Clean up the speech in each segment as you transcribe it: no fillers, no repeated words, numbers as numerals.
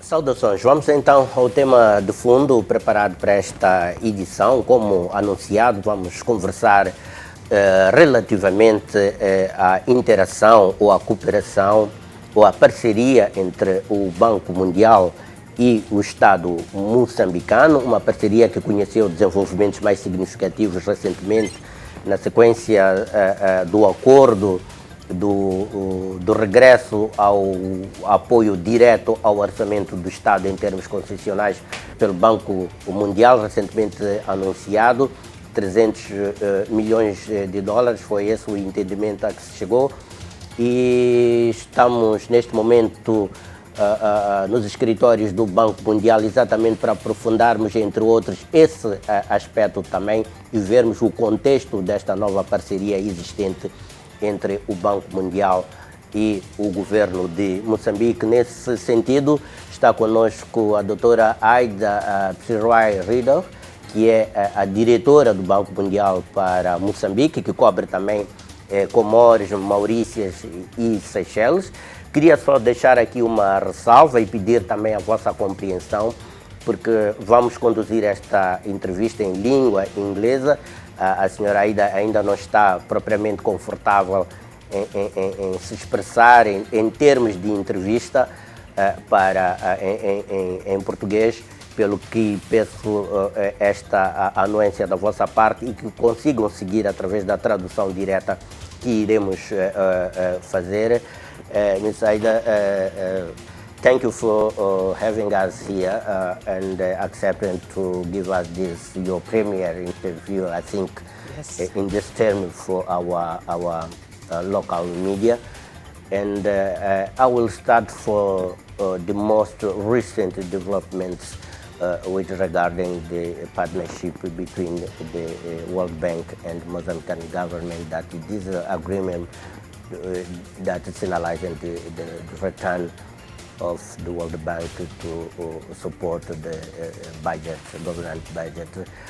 Saudações. Vamos então ao tema de fundo preparado para esta edição. Como anunciado, vamos conversar relativamente à interação ou à cooperação ou à parceria entre o Banco Mundial e o Estado moçambicano, uma parceria que conheceu desenvolvimentos mais significativos recentemente na sequência do acordo do regresso ao apoio direto ao orçamento do Estado em termos concessionais pelo Banco Mundial, recentemente anunciado, 300 milhões de dólares, foi esse o entendimento a que se chegou, e estamos neste momento nos escritórios do Banco Mundial exatamente para aprofundarmos, entre outros, esse aspecto também e vermos o contexto desta nova parceria existente entre o Banco Mundial e o governo de Moçambique. Nesse sentido, está conosco a doutora Aida Psiroy Riedel, que é a diretora do Banco Mundial para Moçambique, que cobre também Comores, Maurícias e Seychelles. Queria só deixar aqui uma ressalva e pedir também a vossa compreensão, porque vamos conduzir esta entrevista em língua inglesa. A senhora Aida ainda não está propriamente confortável em se expressar em termos de entrevista em português, pelo que peço esta anuência da vossa parte e que consigam seguir através da tradução direta que iremos fazer. Ms. Aida, thank you for having us here and accepting to give us this your premiere interview. I think Yes. In this term for our local media, and I will start for the most recent developments with regarding the partnership between the World Bank and Mozambican government. That this agreement that is signalizing the return of the World Bank to support the budget, government budget.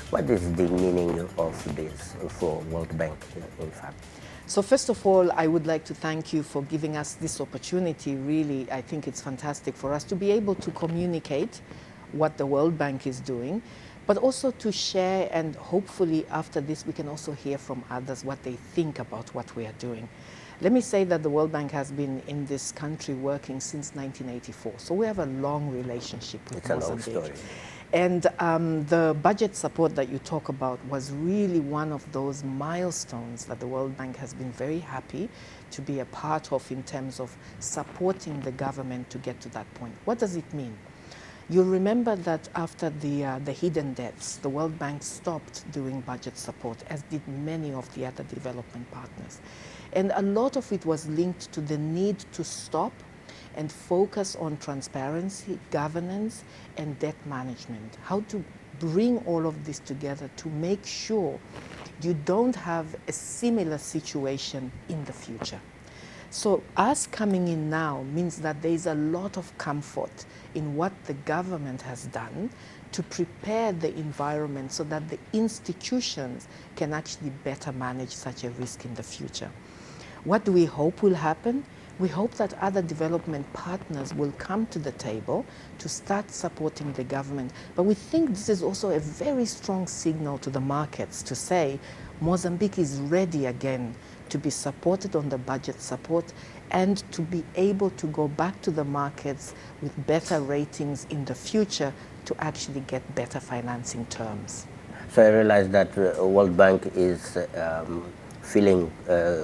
What is the meaning of this for World Bank, in fact? So first of all, I would like to thank you for giving us this opportunity. Really, I think it's fantastic for us to be able to communicate what the World Bank is doing, but also to share, and hopefully after this we can also hear from others what they think about what we are doing. Let me say that the World Bank has been in this country working since 1984, so we have a long relationship with Mozambique. It's a long story. And the budget support that you talk about was really one of those milestones that the World Bank has been very happy to be a part of in terms of supporting the government to get to that point. What does it mean? You'll remember that after the hidden debts, the World Bank stopped doing budget support, as did many of the other development partners. And a lot of it was linked to the need to stop and focus on transparency, governance, and debt management. How to bring all of this together to make sure you don't have a similar situation in the future. So us coming in now means that there is a lot of comfort in what the government has done to prepare the environment so that the institutions can actually better manage such a risk in the future. What do we hope will happen? We hope that other development partners will come to the table to start supporting the government. But we think this is also a very strong signal to the markets to say Mozambique is ready again to be supported on the budget support and to be able to go back to the markets with better ratings in the future to actually get better financing terms. So I realize that World Bank is feeling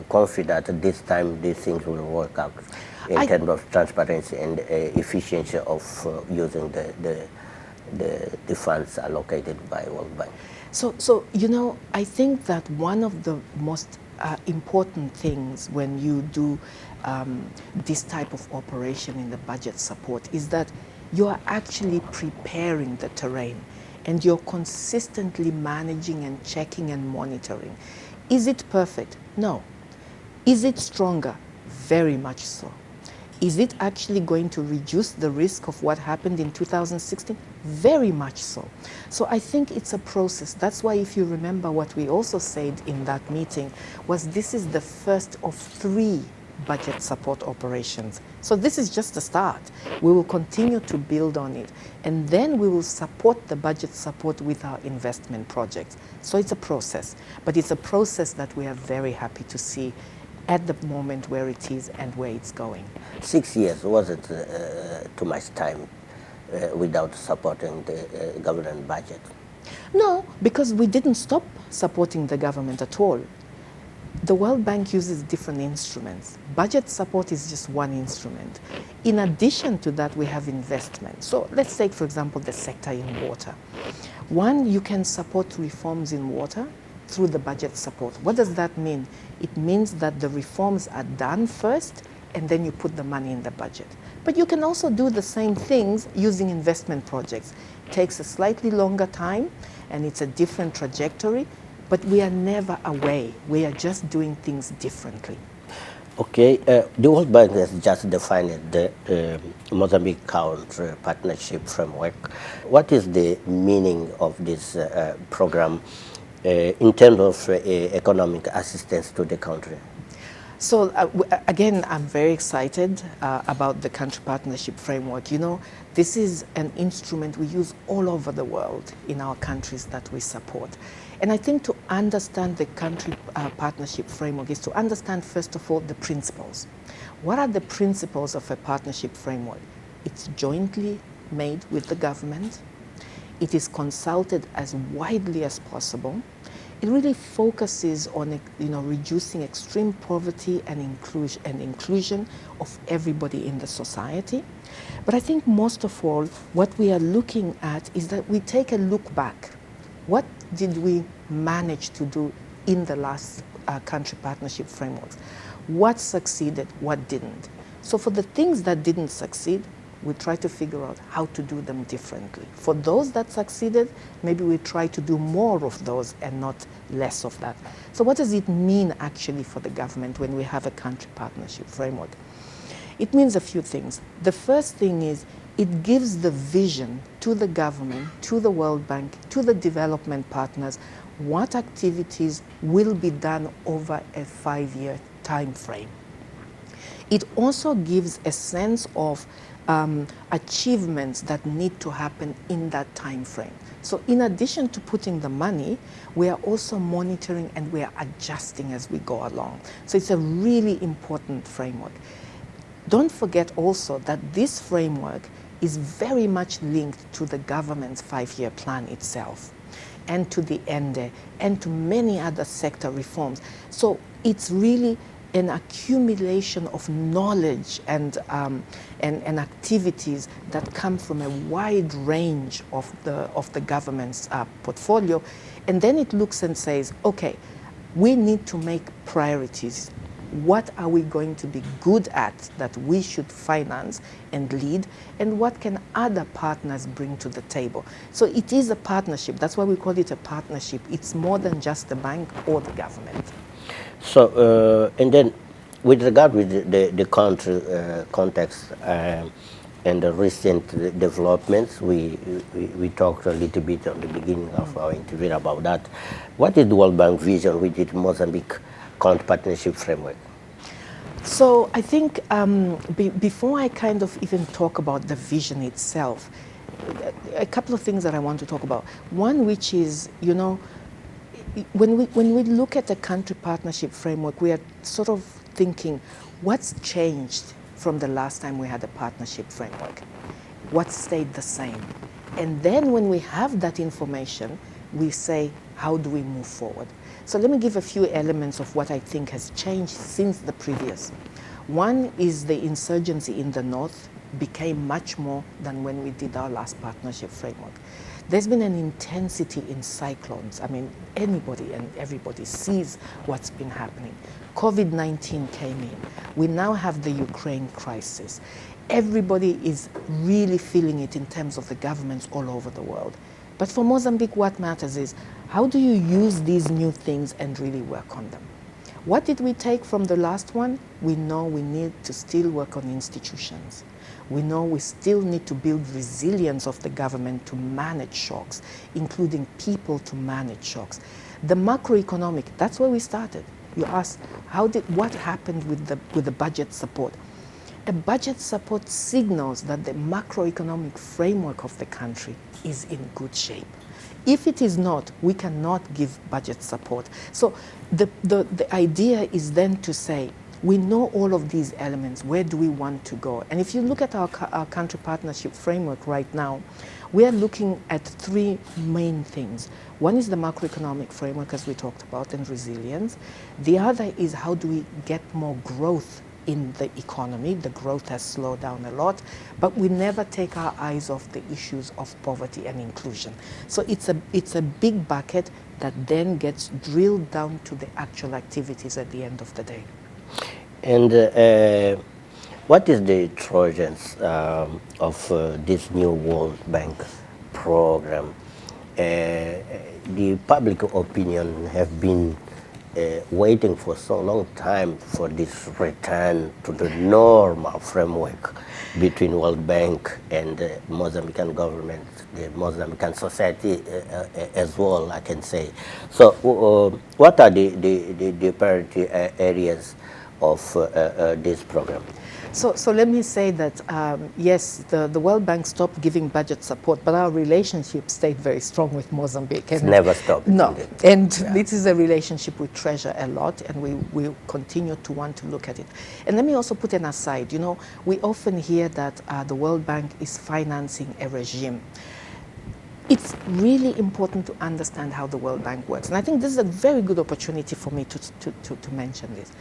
confident this time these things will work out in terms of transparency and efficiency of using the funds allocated by World Bank. So you know, I think that one of the most important things when you do this type of operation in the budget support is that you are actually preparing the terrain and you're consistently managing and checking and monitoring. Is it perfect? No. Is it stronger? Very much so. Is it actually going to reduce the risk of what happened in 2016? Very much so. So I think it's a process. That's why, if you remember, what we also said in that meeting was this is the first of 3 budget support operations. So this is just the start. We will continue to build on it, and then we will support the budget support with our investment projects. So it's a process, but it's a process that we are very happy to see at the moment where it is and where it's going. 6 years wasn't too much time without supporting the government budget. No, because we didn't stop supporting the government at all. The World Bank uses different instruments. Budget support is just one instrument. In addition to that, we have investment. So let's take, for example, the sector in water. One, you can support reforms in water through the budget support. What does that mean? It means that the reforms are done first, and then you put the money in the budget. But you can also do the same things using investment projects. It takes a slightly longer time, and it's a different trajectory, but we are never away. We are just doing things differently. Okay, the World Bank has just defined the Mozambique Country Partnership Framework. What is the meaning of this program in terms of economic assistance to the country? So again, I'm very excited about the Country Partnership Framework. You know, this is an instrument we use all over the world in our countries that we support. And I think to understand the Country Partnership Framework is to understand, first of all, the principles. What are the principles of a partnership framework? It's jointly made with the government. It is consulted as widely as possible. It really focuses on, reducing extreme poverty and inclusion of everybody in the society. But I think most of all, what we are looking at is that we take a look back. What did we manage to do in the last country partnership frameworks? What succeeded, what didn't? So for the things that didn't succeed, we try to figure out how to do them differently. For those that succeeded, maybe we try to do more of those and not less of that. So what does it mean actually for the government when we have a country partnership framework? It means a few things. The first thing is it gives the vision to the government, to the World Bank, to the development partners, what activities will be done over a 5-year time frame. It also gives a sense of achievements that need to happen in that time frame. So in addition to putting the money, we are also monitoring and we are adjusting as we go along. So it's a really important framework. Don't forget also that this framework is very much linked to the government's 5-year plan itself, and to the ENDE, and to many other sector reforms. So it's really an accumulation of knowledge and activities that come from a wide range of the government's portfolio. And then it looks and says, okay, we need to make priorities. What are we going to be good at that we should finance and lead, and what can other partners bring to the table? So it is a partnership. That's why we call it a partnership. It's more than just the bank or the government. So, and then with regard with the country context and the recent developments, we talked a little bit at the beginning of our interview about that. What is the World Bank vision with the Mozambique Country Partnership Framework? So I think before I kind of even talk about the vision itself, a couple of things that I want to talk about. One, which is, when we look at the country partnership framework, we are sort of thinking, what's changed from the last time we had a partnership framework? What stayed the same? And then when we have that information, we say, how do we move forward? So let me give a few elements of what I think has changed since the previous. One is the insurgency in the north became much more than when we did our last partnership framework. There's been an intensity in cyclones. I mean, anybody and everybody sees what's been happening. COVID-19 came in. We now have the Ukraine crisis. Everybody is really feeling it in terms of the governments all over the world. But for Mozambique, what matters is, how do you use these new things and really work on them? What did we take from the last one? We know we need to still work on institutions. We know we still need to build resilience of the government to manage shocks, including people to manage shocks. The macroeconomic, that's where we started. You asked, what happened with the budget support? The budget support signals that the macroeconomic framework of the country is in good shape. If it is not, we cannot give budget support. So the idea is then to say, we know all of these elements, where do we want to go? And if you look at our country partnership framework right now, we are looking at three main things. One is the macroeconomic framework, as we talked about, and resilience. The other is how do we get more growth in the economy. The growth has slowed down a lot, but we never take our eyes off the issues of poverty and inclusion. So it's a big bucket that then gets drilled down to the actual activities at the end of the day. And what is the Trojans of this new World Bank program? The public opinion have been waiting for so long time for this return to the normal framework between World Bank and the Mozambican government, the Mozambican society as well, I can say. So what are the priority areas of this program? So let me say that, yes, the World Bank stopped giving budget support, but our relationship stayed very strong with Mozambique. It's never stopped. No, and this is a relationship we treasure a lot, and we continue to want to look at it. And let me also put an aside. You know, we often hear that the World Bank is financing a regime. It's really important to understand how the World Bank works. And I think this is a very good opportunity for me to mention this.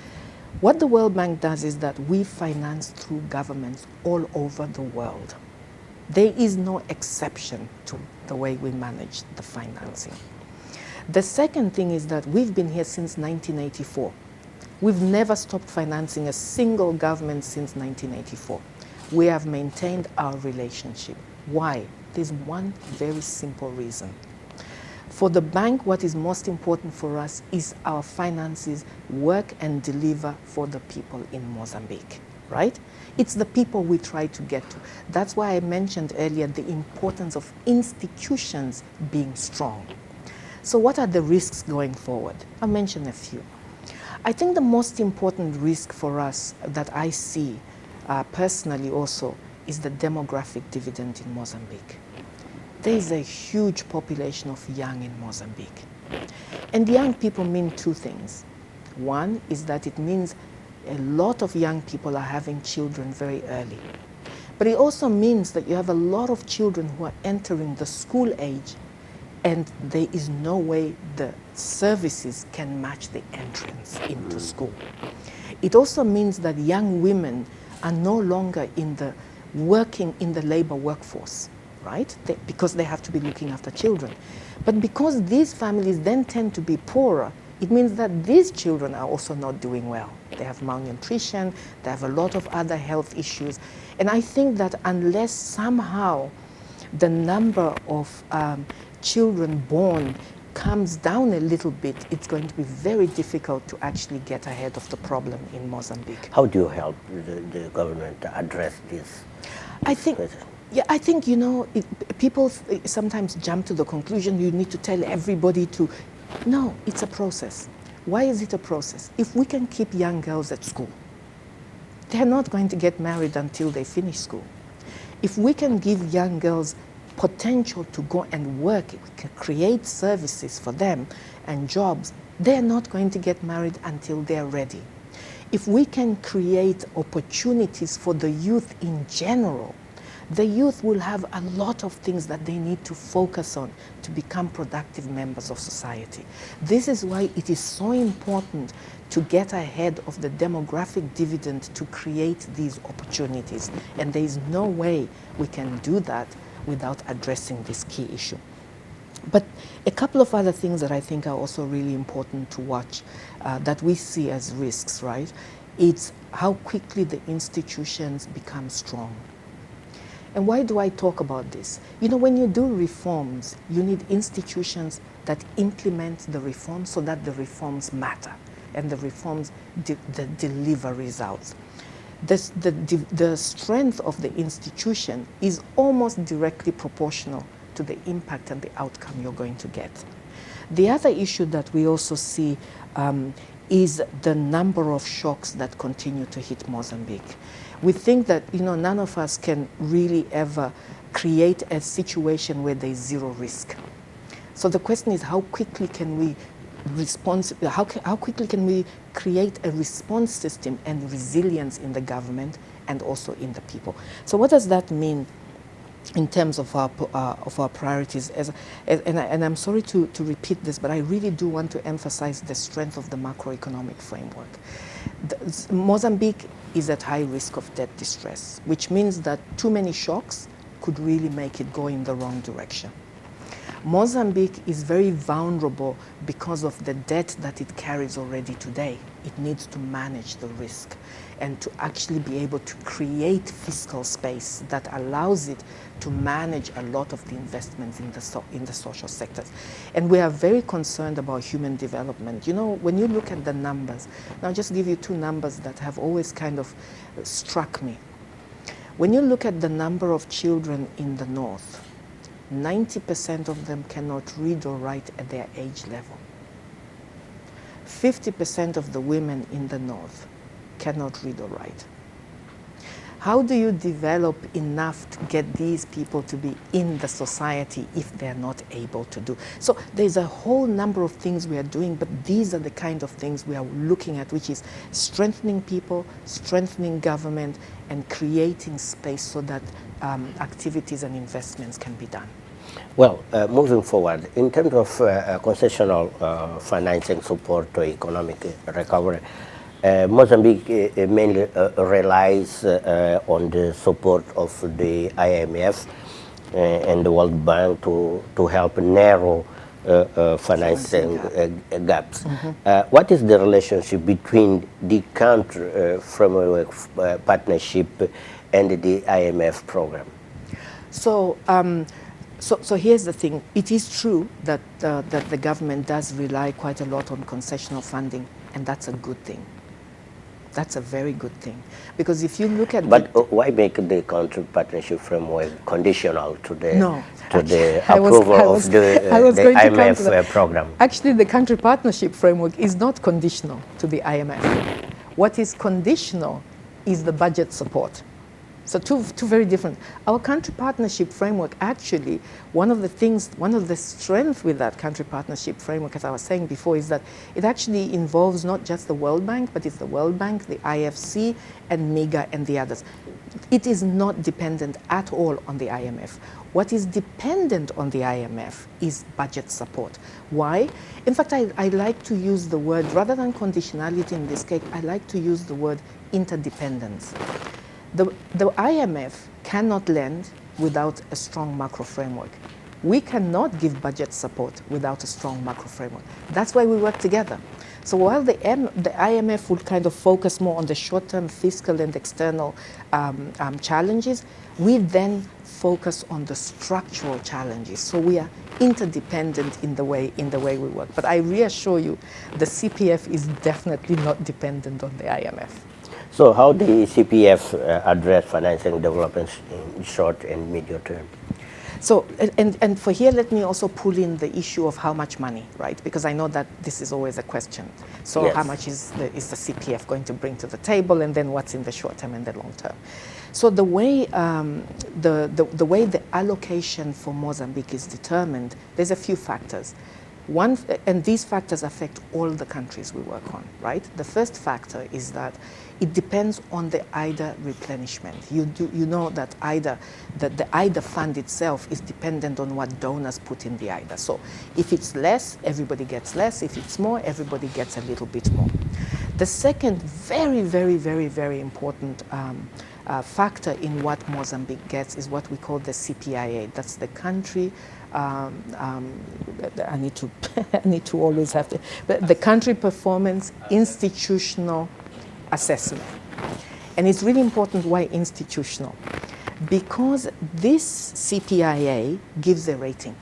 What the World Bank does is that we finance through governments all over the world. There is no exception to the way we manage the financing. The second thing is that we've been here since 1984. We've never stopped financing a single government since 1984. We have maintained our relationship. Why? There's one very simple reason. For the bank, what is most important for us is our finances work and deliver for the people in Mozambique, right? It's the people we try to get to. That's why I mentioned earlier the importance of institutions being strong. So what are the risks going forward? I'll mention a few. I think the most important risk for us that I see personally also is the demographic dividend in Mozambique. There is a huge population of young in Mozambique. And young people mean two things. One is that it means a lot of young people are having children very early. But it also means that you have a lot of children who are entering the school age, and there is no way the services can match the entrance into school. It also means that young women are no longer working in the labor workforce, right? Because they have to be looking after children. But because these families then tend to be poorer, it means that these children are also not doing well. They have malnutrition, they have a lot of other health issues. And I think that unless somehow the number of children born comes down a little bit, it's going to be very difficult to actually get ahead of the problem in Mozambique. How do you help the government to address this? I think, you know, people sometimes jump to the conclusion you need to tell everybody to. No, it's a process. Why is it a process? If we can keep young girls at school, they're not going to get married until they finish school. If we can give young girls potential to go and work, we can create services for them and jobs, they're not going to get married until they're ready. If we can create opportunities for the youth in general, the youth will have a lot of things that they need to focus on to become productive members of society. This is why it is so important to get ahead of the demographic dividend to create these opportunities. And there is no way we can do that without addressing this key issue. But a couple of other things that I think are also really important to watch that we see as risks, right? It's how quickly the institutions become strong. And why do I talk about this? You know, when you do reforms, you need institutions that implement the reforms so that the reforms matter and the reforms deliver results. The strength of the institution is almost directly proportional to the impact and the outcome you're going to get. The other issue that we also see is the number of shocks that continue to hit Mozambique. We think that, you know, none of us can really ever create a situation where there's zero risk. So the question is, how quickly can we how quickly can we create a response system and resilience in the government and also in the people? So what does that mean in terms of our priorities? And I'm sorry to repeat this, but I really do want to emphasize the strength of the macroeconomic framework. Mozambique is at high risk of debt distress, which means that too many shocks could really make it go in the wrong direction. Mozambique is very vulnerable because of the debt that it carries already today. It needs to manage the risk and to actually be able to create fiscal space that allows it to manage a lot of the investments in the social sectors. And we are very concerned about human development. You know, when you look at the numbers, now I'll just give you two numbers that have always kind of struck me. When you look at the number of children in the north, 90% of them cannot read or write at their age level. 50% of the women in the north cannot read or write. How do you develop enough to get these people to be in the society if they're not able to do? So there's a whole number of things we are doing, but these are the kind of things we are looking at, which is strengthening people, strengthening government, and creating space so that activities and investments can be done. Well, moving forward, in terms of concessional financing support to economic recovery, Mozambique mainly relies on the support of the IMF and the World Bank to help narrow financing gaps. What is the relationship between the country framework partnership and the IMF program? So here's the thing. It is true that the government does rely quite a lot on concessional funding, and that's a good thing. That's a very good thing. Because if you look at why make the country partnership framework conditional to the, the approval of the IMF program? Actually, the country partnership framework is not conditional to the IMF. What is conditional is the budget support. So two very different. Our country partnership framework, actually, one of the strengths with that country partnership framework, as I was saying before, is that it actually involves not just the World Bank, but it's the World Bank, the IFC, and MIGA, and the others. It is not dependent at all on the IMF. What is dependent on the IMF is budget support. Why? In fact, I like to use the word, rather than conditionality in this case, I like to use the word interdependence. The IMF cannot lend without a strong macro framework. We cannot give budget support without a strong macro framework. That's why we work together. So while the IMF will kind of focus more on the short-term fiscal and external challenges, we then focus on the structural challenges. So we are interdependent in the way we work. But I reassure you, the CPF is definitely not dependent on the IMF. So how the CPF address financing developments in short and medium term? So, and for here, let me also pull in the issue of how much money, right? Because I know that this is always a question. So yes. How much is the CPF going to bring to the table, and then what's in the short term and the long term? So the way the way the allocation for Mozambique is determined, there's a few factors. One, and these factors affect all the countries we work on, right? The first factor is that it depends on the IDA replenishment. You know that the IDA fund itself is dependent on what donors put in the IDA. So if it's less, everybody gets less. If it's more, everybody gets a little bit more. The second very, very, very, very important factor in what Mozambique gets is what we call the CPIA. That's the country. I need to always have the country performance institutional assessment. And it's really important why institutional. Because this CPIA gives a rating.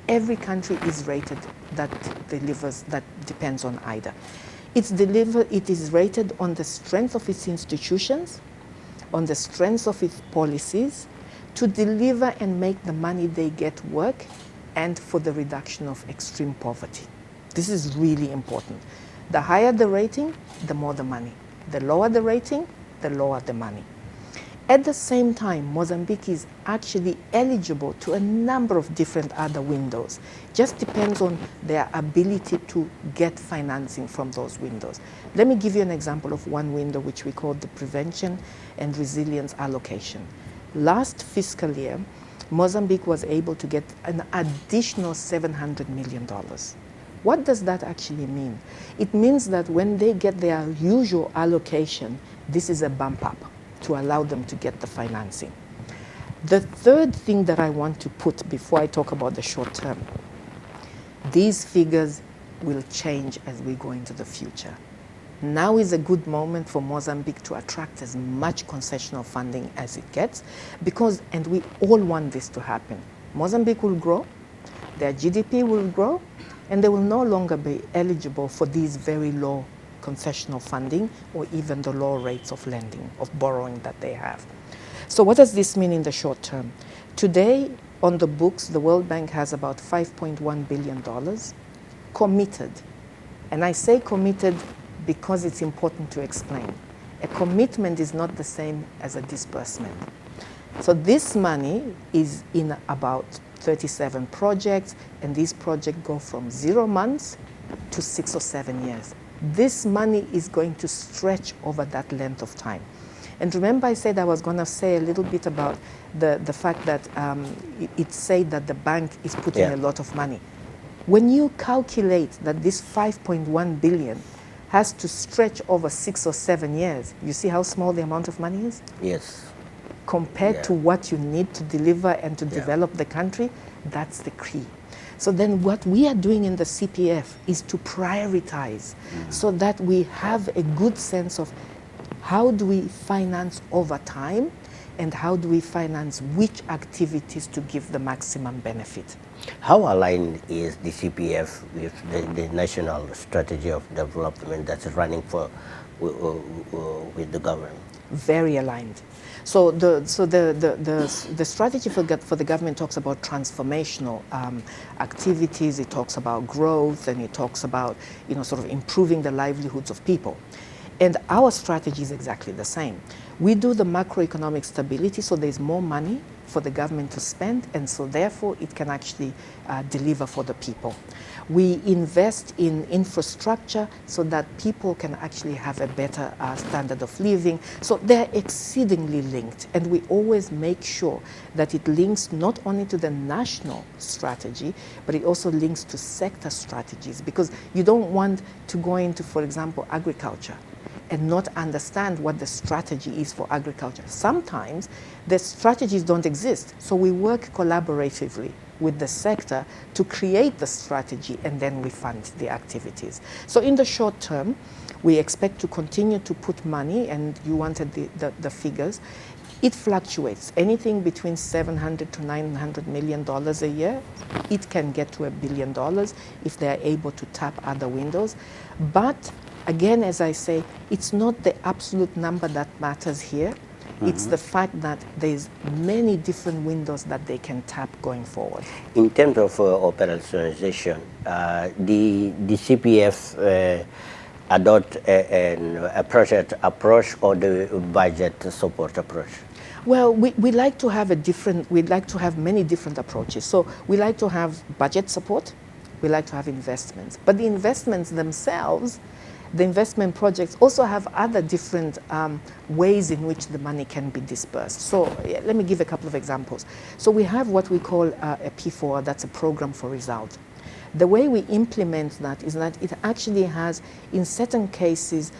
Every country is rated that depends on IDA. It is rated on the strength of its institutions, on the strength of its policies, to deliver and make the money they get work, and for the reduction of extreme poverty. This is really important. The higher the rating, the more the money. The lower the rating, the lower the money. At the same time, Mozambique is actually eligible to a number of different other windows. Just depends on their ability to get financing from those windows. Let me give you an example of one window which we call the Prevention and Resilience Allocation. Last fiscal year, Mozambique was able to get an additional $700 million. What does that actually mean? It means that when they get their usual allocation, this is a bump up to allow them to get the financing. The third thing that I want to put before I talk about the short term, these figures will change as we go into the future. Now is a good moment for Mozambique to attract as much concessional funding as it gets because, and we all want this to happen, Mozambique will grow, their GDP will grow, and they will no longer be eligible for these very low concessional funding or even the low rates of lending, of borrowing that they have. So what does this mean in the short term? Today, on the books, the World Bank has about $5.1 billion committed. And I say committed because it's important to explain. A commitment is not the same as a disbursement. So this money is in about 37 projects, and these projects go from 0 months to 6 or 7 years. This money is going to stretch over that length of time. And remember I said I was going to say a little bit about the fact that it said that the bank is putting a lot of money. When you calculate that this 5.1 billion has to stretch over 6 or 7 years, you see how small the amount of money is? Yes. Compared to what you need to deliver and to develop the country, that's the key. So then what we are doing in the CPF is to prioritize so that we have a good sense of how do we finance over time and how do we finance which activities to give the maximum benefit. How aligned is the CPF with the national strategy of development that's running for with the government? Very aligned. So the strategy for the government talks about transformational activities. It talks about growth, and it talks about sort of improving the livelihoods of people. And our strategy is exactly the same. We do the macroeconomic stability, so there's more money for the government to spend, and so therefore it can actually deliver for the people. We invest in infrastructure so that people can actually have a better standard of living. So they're exceedingly linked, and we always make sure that it links not only to the national strategy, but it also links to sector strategies, because you don't want to go into, for example, agriculture and not understand what the strategy is for agriculture. Sometimes the strategies don't exist, so we work collaboratively with the sector to create the strategy, and then we fund the activities. So in the short term, we expect to continue to put money, and you wanted the figures. It fluctuates, anything between $700 to $900 million a year. It can get to $1 billion if they're able to tap other windows. But again, as I say, it's not the absolute number that matters here. It's the fact that there's many different windows that they can tap going forward. In terms of operationalization, the CPF adopt a project approach or the budget support approach? Well, we like to have we'd like to have many different approaches. So we like to have budget support, we like to have investments. But the investments themselves, the investment projects also have other different ways in which the money can be dispersed. So let me give a couple of examples. So we have what we call a P4, that's a program for result. The way we implement that is that it actually has, in certain cases,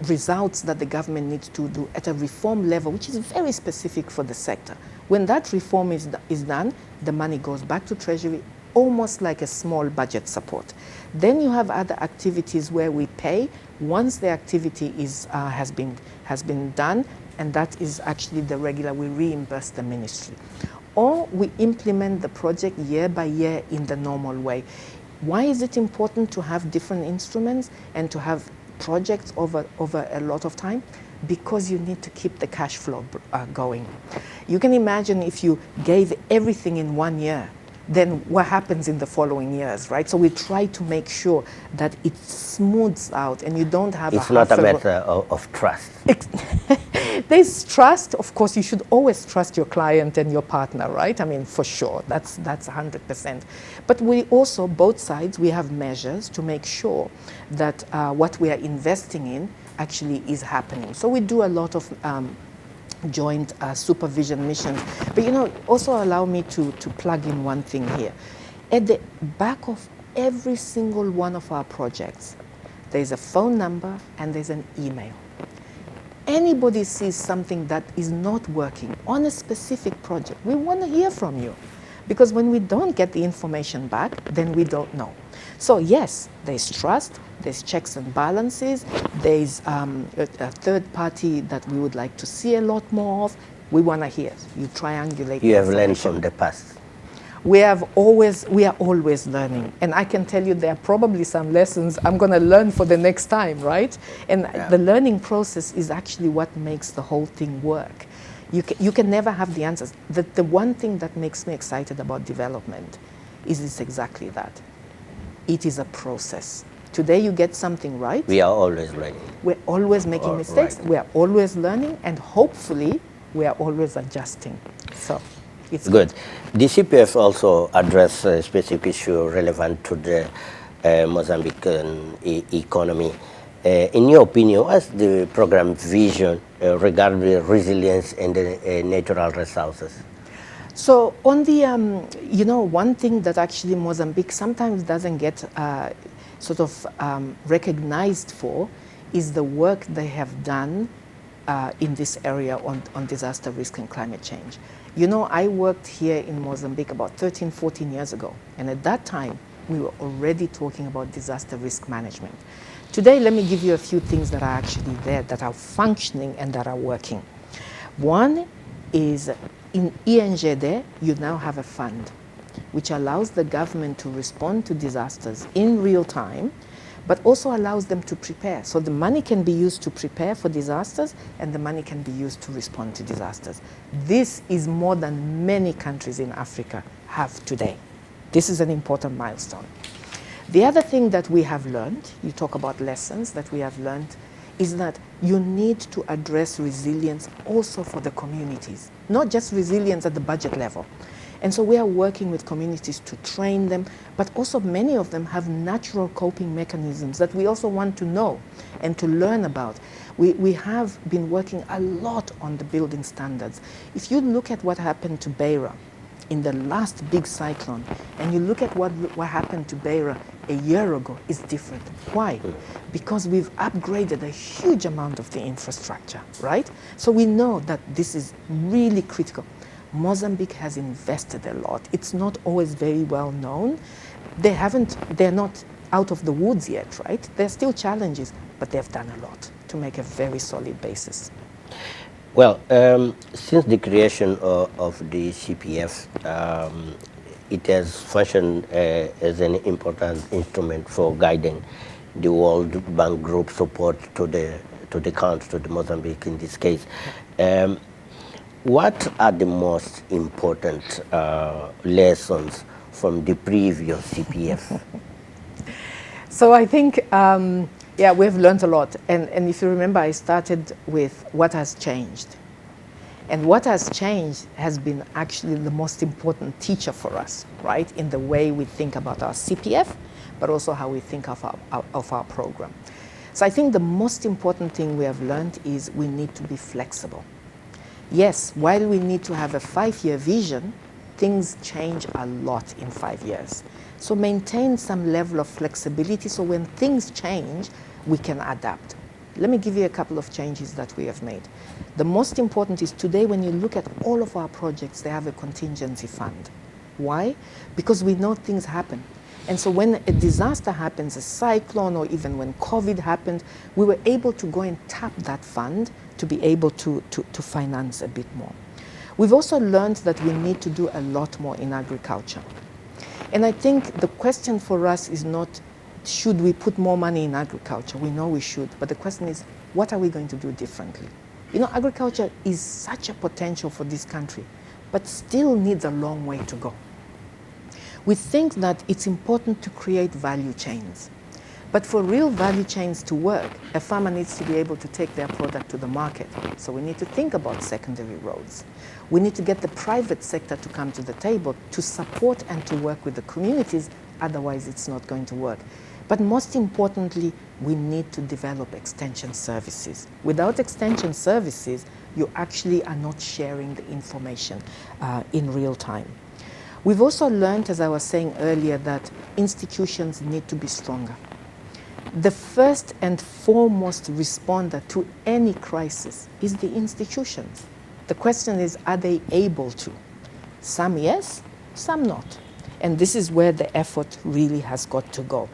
results that the government needs to do at a reform level, which is very specific for the sector. When that reform is done, the money goes back to Treasury, almost like a small budget support. Then you have other activities where we pay once the activity has been done, and that is actually the regular, we reimburse the ministry. Or we implement the project year by year in the normal way. Why is it important to have different instruments and to have projects over a lot of time? Because you need to keep the cash flow going. You can imagine if you gave everything in 1 year, then what happens in the following years, right? So we try to make sure that it smooths out and you don't have it's not a matter of trust. There's trust. Of course, you should always trust your client and your partner, right? I mean, for sure, that's 100%. But we also, both sides, we have measures to make sure that what we are investing in actually is happening. So we do a lot of joint supervision missions. But also allow me to plug in one thing here. At the back of every single one of our projects, there's a phone number and there's an email. Anybody sees something that is not working on a specific project, we want to hear from you. Because when we don't get the information back, then we don't know. So yes, there's trust, there's checks and balances, there's a third party that we would like to see a lot more of. We want to hear. You triangulate. You have learned from the past. We are always learning. And I can tell you there are probably some lessons I'm going to learn for the next time, right? And the learning process is actually what makes the whole thing work. You can never have the answers. The one thing that makes me excited about development is it's exactly that. It is a process. Today you get something right. We are always learning. We're always making mistakes. Right. We are always learning, and hopefully we are always adjusting. So it's good. The CPF also addressed a specific issue relevant to the Mozambican economy. In your opinion, what's the program vision regarding resilience and the natural resources? So on the, one thing that actually Mozambique sometimes doesn't get recognized for is the work they have done in this area on disaster risk and climate change. I worked here in Mozambique about 13, 14 years ago. And at that time, we were already talking about disaster risk management. Today, let me give you a few things that are actually there, that are functioning and that are working. One is in INGD, you now have a fund which allows the government to respond to disasters in real time, but also allows them to prepare. So the money can be used to prepare for disasters, and the money can be used to respond to disasters. This is more than many countries in Africa have today. This is an important milestone. The other thing that we have learned, you talk about lessons that we have learned, is that you need to address resilience also for the communities, not just resilience at the budget level. And so we are working with communities to train them, but also many of them have natural coping mechanisms that we also want to know and to learn about. We have been working a lot on the building standards. If you look at what happened to Beira in the last big cyclone, and you look at what happened to Beira a year ago, it's different. Why? Because we've upgraded a huge amount of the infrastructure, right? So we know that this is really critical. Mozambique has invested a lot. It's not always very well known. They're not out of the woods yet, right? There's still challenges, but they've done a lot to make a very solid basis. Well, since the creation of the CPF, it has functioned as an important instrument for guiding the World Bank Group support to the country, to the Mozambique in this case. What are the most important lessons from the previous CPF? So I think, we've learned a lot. And if you remember, I started with what has changed. And what has changed has been actually the most important teacher for us, right? In the way we think about our CPF, but also how we think of our program. So I think the most important thing we have learned is we need to be flexible. Yes, while we need to have a 5-year vision, things change a lot in 5 years. So maintain some level of flexibility so when things change, we can adapt. Let me give you a couple of changes that we have made. The most important is today when you look at all of our projects, they have a contingency fund. Why? Because we know things happen. And so when a disaster happens, a cyclone, or even when COVID happened, we were able to go and tap that fund to be able to finance a bit more. We've also learned that we need to do a lot more in agriculture. And I think the question for us is not, should we put more money in agriculture? We know we should, but the question is, what are we going to do differently? Agriculture is such a potential for this country, but still needs a long way to go. We think that it's important to create value chains. But for real value chains to work, a farmer needs to be able to take their product to the market. So we need to think about secondary roads. We need to get the private sector to come to the table to support and to work with the communities, otherwise it's not going to work. But most importantly, we need to develop extension services. Without extension services, you actually are not sharing the information in real time. We've also learned, as I was saying earlier, that institutions need to be stronger. The first and foremost responder to any crisis is the institutions. The question is, are they able to? Some yes, some not. And this is where the effort really has got to go.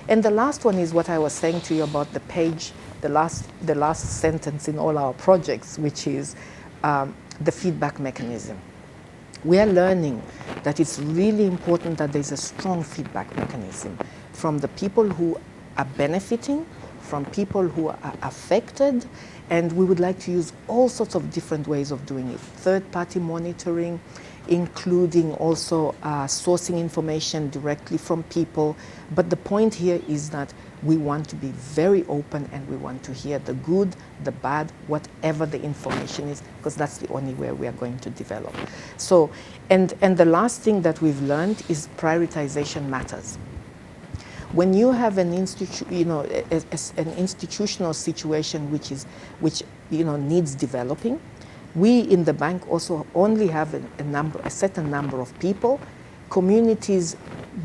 And the last one is what I was saying to you about the page, the last sentence in all our projects, which is the feedback mechanism. We are learning that it's really important that there's a strong feedback mechanism from the people who are benefiting, from people who are affected, and we would like to use all sorts of different ways of doing it. Third-party monitoring, including also sourcing information directly from people. But the point here is that we want to be very open and we want to hear the good, the bad, whatever the information is, because that's the only way we are going to develop. So, and the last thing that we've learned is prioritization matters. When you have an an institutional situation which needs developing, we in the bank also only have a certain number of people. Communities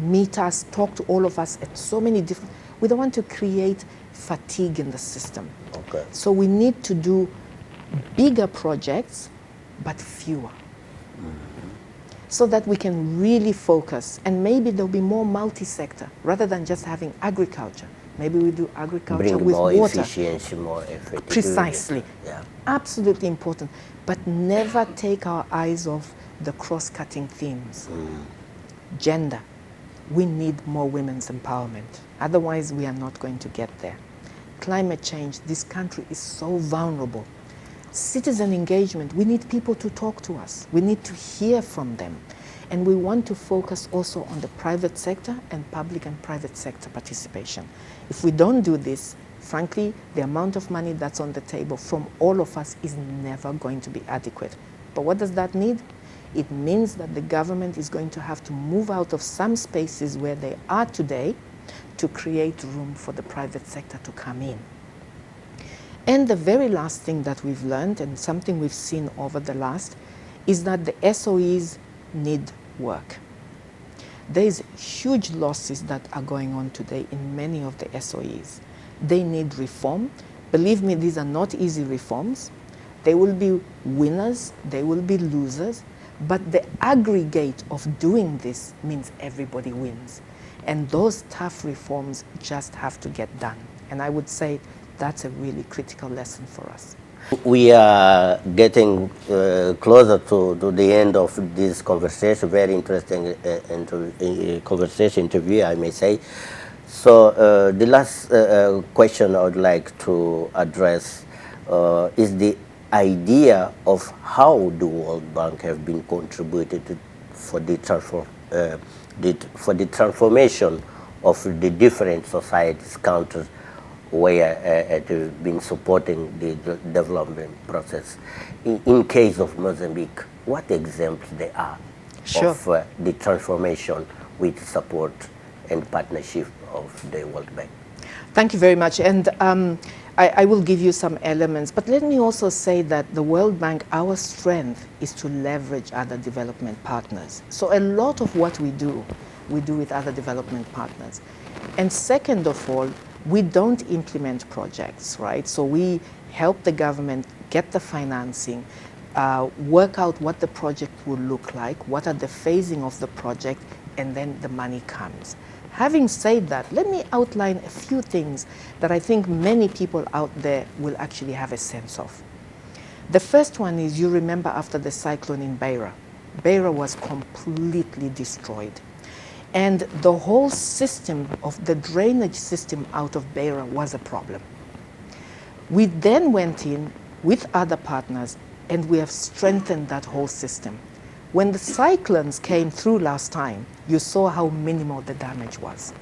meet us, talk to all of us at so many different. We don't want to create fatigue in the system. Okay. So we need to do bigger projects, but fewer. So that we can really focus, and maybe there'll be more multi-sector rather than just having agriculture. Maybe we do agriculture with more water. Efficiency, more effectiveness. Precisely. Yeah. Absolutely important. But never take our eyes off the cross-cutting themes. Gender. We need more women's empowerment. Otherwise, we are not going to get there. Climate change. This country is so vulnerable. Citizen engagement, we need people to talk to us. We need to hear from them. And we want to focus also on the private sector and public and private sector participation. If we don't do this, frankly, the amount of money that's on the table from all of us is never going to be adequate. But what does that mean? It means that the government is going to have to move out of some spaces where they are today to create room for the private sector to come in. And the very last thing that we've learned, and something we've seen over the last, is that the SOEs need work. There's huge losses that are going on today in many of the SOEs. They need reform. Believe me, these are not easy reforms. There will be winners, there will be losers, but the aggregate of doing this means everybody wins. And those tough reforms just have to get done. And I would say that's a really critical lesson for us. We are getting closer to the end of this conversation, very interesting interview, I may say. So the last question I would like to address is the idea of how the World Bank have been contributed for the transformation of the different societies, countries, where it has been supporting the development process. In case of Mozambique, what examples there are of the transformation with support and partnership of the World Bank? Thank you very much. And I will give you some elements, but let me also say that the World Bank, our strength is to leverage other development partners. So a lot of what we do with other development partners. And second of all, we don't implement projects, right? So we help the government get the financing, work out what the project will look like, what are the phasing of the project, and then the money comes. Having said that, let me outline a few things that I think many people out there will actually have a sense of. The first one is, you remember after the cyclone in Beira. Beira was completely destroyed. And the whole system of the drainage system out of Beira was a problem. We then went in with other partners and we have strengthened that whole system. When the cyclones came through last time, you saw how minimal the damage was.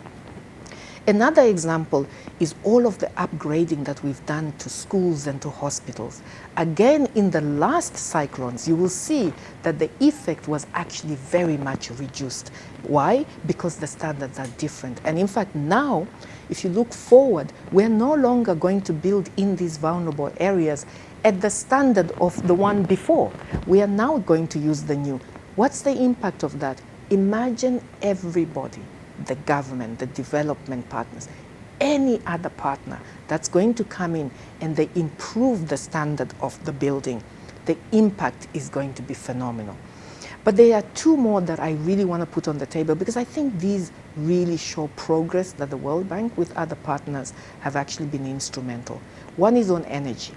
Another example is all of the upgrading that we've done to schools and to hospitals. Again, in the last cyclones, you will see that the effect was actually very much reduced. Why? Because the standards are different. And in fact, now, if you look forward, we're no longer going to build in these vulnerable areas at the standard of the one before. We are now going to use the new. What's the impact of that? Imagine everybody, the government, the development partners, any other partner that's going to come in and they improve the standard of the building, the impact is going to be phenomenal. But there are two more that I really want to put on the table because I think these really show progress that the World Bank with other partners have actually been instrumental. One is on energy.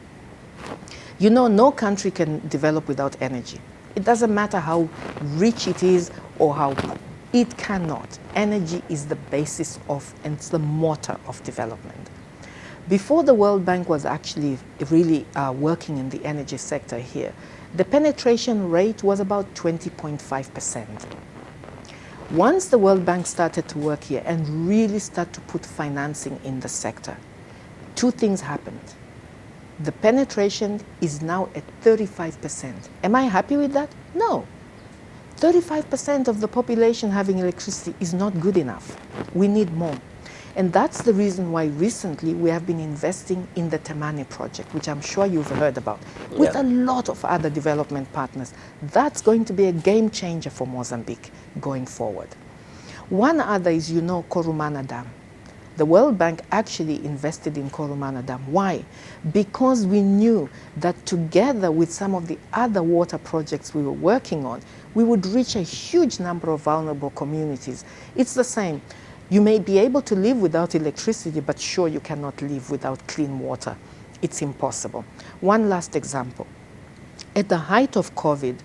You know, no country can develop without energy. It doesn't matter how rich it is or how poor. It cannot. Energy is the basis of, and it's the motor of development. Before the World Bank was actually really working in the energy sector here, the penetration rate was about 20.5%. Once the World Bank started to work here and really start to put financing in the sector, two things happened. The penetration is now at 35%. Am I happy with that? No. 35% of the population having electricity is not good enough. We need more. And that's the reason why recently we have been investing in the Temane project, which I'm sure you've heard about, with a lot of other development partners. That's going to be a game changer for Mozambique going forward. One other is, you know, Korumana Dam. The World Bank actually invested in Korumana Dam. Why? Because we knew that together with some of the other water projects we were working on, we would reach a huge number of vulnerable communities. It's the same. You may be able to live without electricity, but sure, you cannot live without clean water. It's impossible. One last example. At the height of COVID,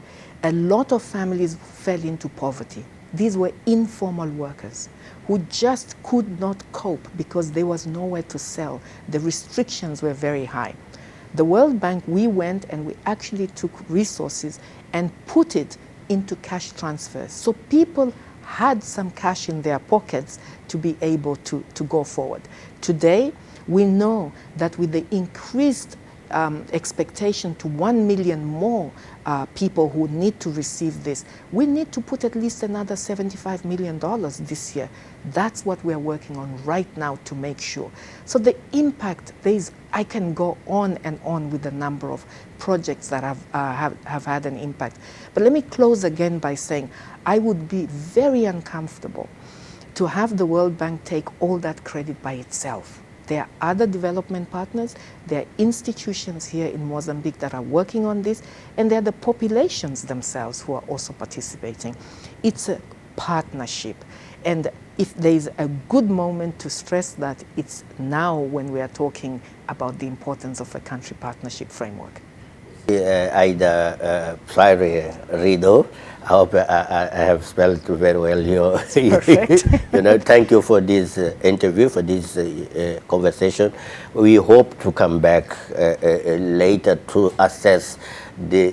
a lot of families fell into poverty. These were informal workers who just could not cope because there was nowhere to sell. The restrictions were very high. The World Bank, we went and we actually took resources and put it into cash transfers. So people had some cash in their pockets to be able to go forward. Today, we know that with the increased expectation to 1 million more people who need to receive this, we need to put at least another $75 million this year. That's what we're working on right now to make sure. So the impact, I can go on and on with the number of projects that have had an impact. But let me close again by saying I would be very uncomfortable to have the World Bank take all that credit by itself. There are other development partners, there are institutions here in Mozambique that are working on this, and there are the populations themselves who are also participating. It's a partnership. And if there is a good moment to stress that, it's now when we are talking about the importance of a country partnership framework. Aida Flyer Rido, I hope I have spelled very well your Perfect. Thank you for this interview, for this conversation. We hope to come back later to assess the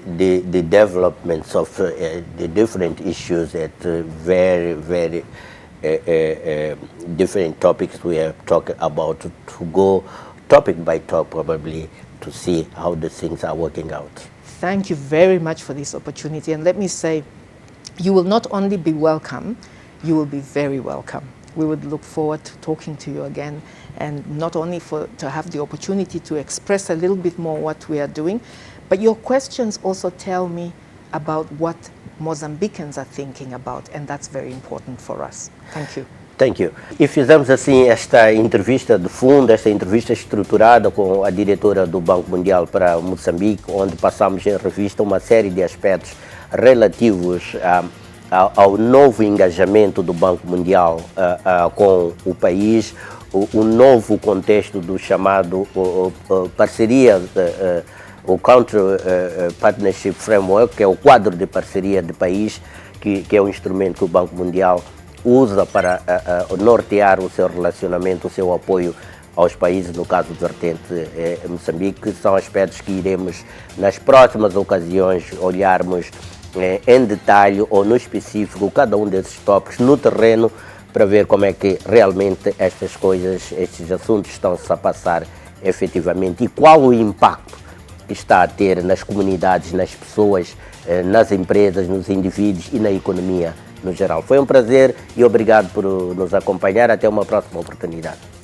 developments of the different issues at very, very different topics we have talked about, to go topic by topic probably, to see how the things are working out. Thank you very much for this opportunity. And let me say, you will not only be welcome, you will be very welcome. We would look forward to talking to you again, and not only to have the opportunity to express a little bit more what we are doing, but your questions also tell me about what Mozambicans are thinking about, and that's very important for us. Thank you. Thank you. E fizemos assim esta entrevista de fundo, esta entrevista estruturada com a diretora do Banco Mundial para Moçambique, onde passamos em revista uma série de aspectos relativos ao novo engajamento do Banco Mundial com o país, o novo contexto do chamado parceria, o Country Partnership Framework, que é o quadro de parceria de país, que é um instrumento que o Banco Mundial usa para nortear o seu relacionamento, o seu apoio aos países, no caso vertente Moçambique, que são aspectos que iremos nas próximas ocasiões olharmos em detalhe ou no específico cada um desses tópicos no terreno para ver como é que realmente estas coisas, estes assuntos estão-se a passar efetivamente e qual o impacto que está a ter nas comunidades, nas pessoas, nas empresas, nos indivíduos e na economia no geral. Foi um prazer e obrigado por nos acompanhar. Até uma próxima oportunidade.